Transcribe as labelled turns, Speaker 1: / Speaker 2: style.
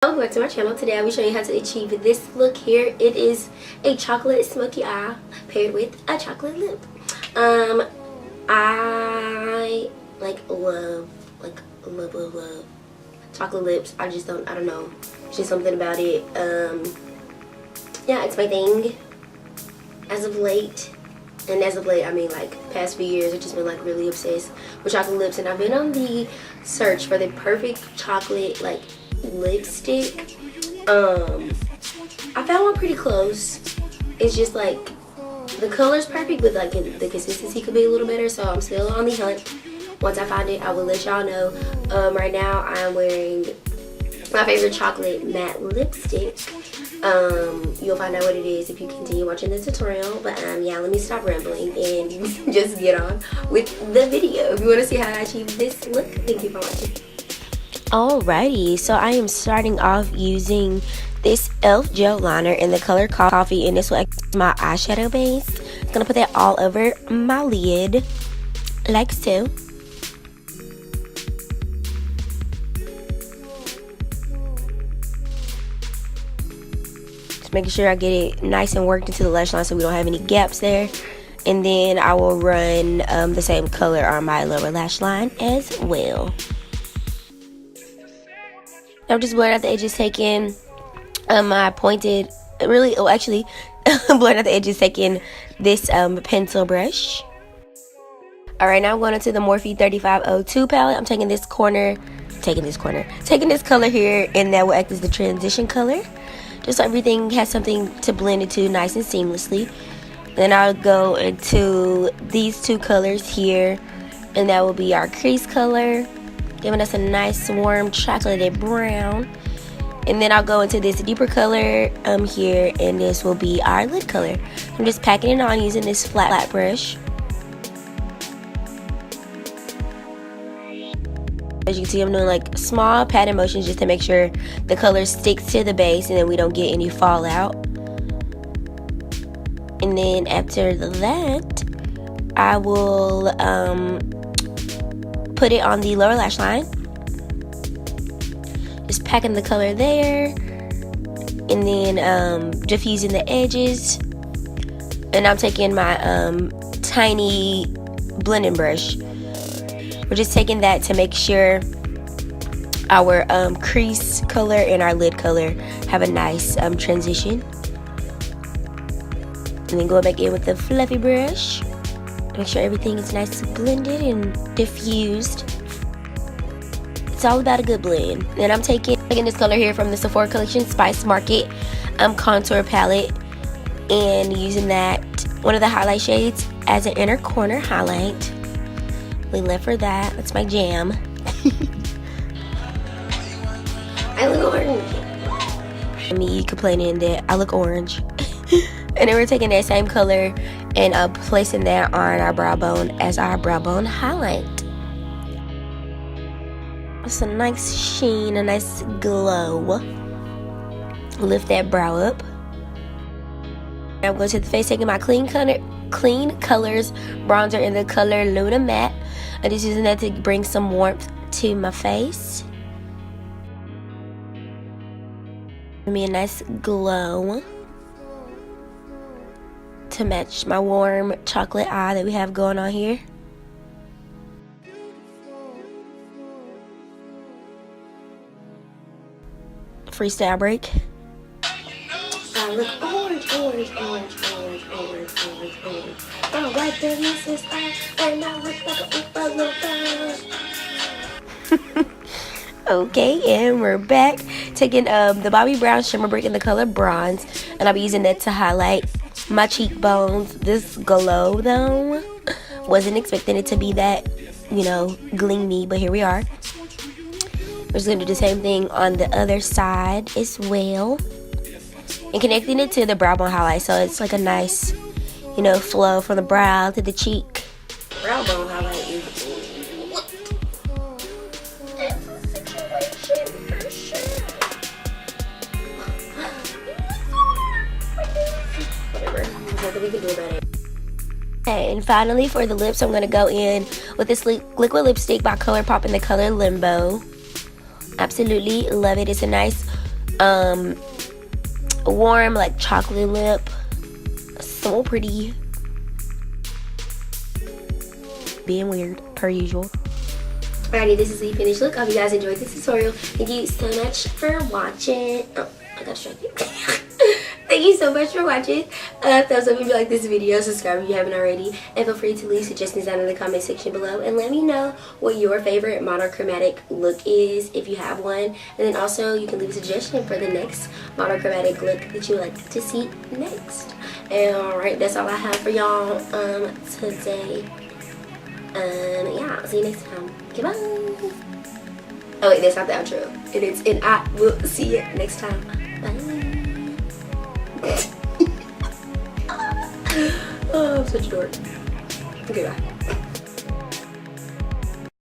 Speaker 1: Welcome back to my channel. Today I'll be showing you how to achieve this look here. It is a chocolate smoky eye paired with a chocolate lip. I love chocolate lips. I don't know. It's just something about it. Yeah, it's my thing as of late. And as of late, I mean like past few years, I've just been like really obsessed with chocolate lips, and I've been on the search for the perfect chocolate lipstick. I found one pretty close. It's just like the color's perfect, but like the consistency could be a little better, so I'm still on the hunt. Once I find it, I will let y'all know. Right now I'm wearing my favorite chocolate matte lipstick. You'll find out what it is if you continue watching the tutorial, but yeah, let me stop rambling and just get on with the video. If you want to see how I achieve this look, thank you for watching.
Speaker 2: Alrighty, so I am starting off using this e.l.f. gel liner in the color Coffee, and this will act as my eyeshadow base. I'm gonna put that all over my lid, like so. Just making sure I get it nice and worked into the lash line so we don't have any gaps there. And then I will run the same color on my lower lash line as well. I'm just blurring out the edges, taking my pointed, blurring out the edges, taking this pencil brush. Alright, now I'm going into the Morphe 3502 palette. I'm taking this color here, and that will act as the transition color, just so everything has something to blend into nice and seamlessly. Then I'll go into these two colors here, and that will be our crease color, giving us a nice warm chocolatey brown. And then I'll go into this deeper color here, and this will be our lid color. I'm just packing it on using this flat brush. As you can see, I'm doing like small patted motions just to make sure the color sticks to the base and then we don't get any fallout. And then after that, I will put it on the lower lash line, just packing the color there, and then diffusing the edges. And I'm taking my tiny blending brush. We're just taking that to make sure our crease color and our lid color have a nice transition. And then go back in with the fluffy brush. Make sure everything is nicely blended and diffused. It's all about a good blend. Then I'm taking this color here from the Sephora collection, Spice Market contour palette, and using that, one of the highlight shades, as an inner corner highlight. We live for that. That's my jam.
Speaker 1: I look orange.
Speaker 2: Me complaining that I look orange. And then we're taking that same color and placing that on our brow bone as our brow bone highlight. It's a nice sheen, a nice glow. Lift that brow up. I'm going to the face, taking my Clean Colors bronzer in the color Luna Matte. I'm just using that to bring some warmth to my face. Give me a nice glow to match my warm chocolate eye that we have going on here. Freestyle break.
Speaker 1: I look orange. Oh, right there, Mrs. And I look like a Oompa Loompa.
Speaker 2: Okay, and we're back. Taking the Bobbi Brown Shimmer Brick in the color Bronze, and I'll be using that to highlight my cheekbones. This glow, though, wasn't expecting it to be that, gleamy, but here we are. We're just going to do the same thing on the other side as well, and connecting it to the brow bone highlight, so it's like a nice, flow from the brow to the cheek.
Speaker 1: Brow bone highlight is what? It's a situation for sure. Whatever. There's nothing we can do about it.
Speaker 2: Okay, and finally for the lips, I'm going to go in with this liquid lipstick by ColourPop in the color Limbo. Absolutely love it. It's a nice warm like chocolate lip. So pretty. Being weird per usual.
Speaker 1: Alrighty, this is the finished look. I hope you guys enjoyed this tutorial. Thank you so much for watching. Oh, I got distracted. Thank you so much for watching. Thumbs up if you like this video. Subscribe if you haven't already. And feel free to leave suggestions down in the comment section below. And let me know what your favorite monochromatic look is, if you have one. And then also, you can leave a suggestion for the next monochromatic look that you would like to see next. And alright, that's all I have for y'all today. Yeah, I'll see you next time. Goodbye. Oh wait, that's not the outro. And I will see you next time. Bye. Oh, I'm such a dork. Okay, bye.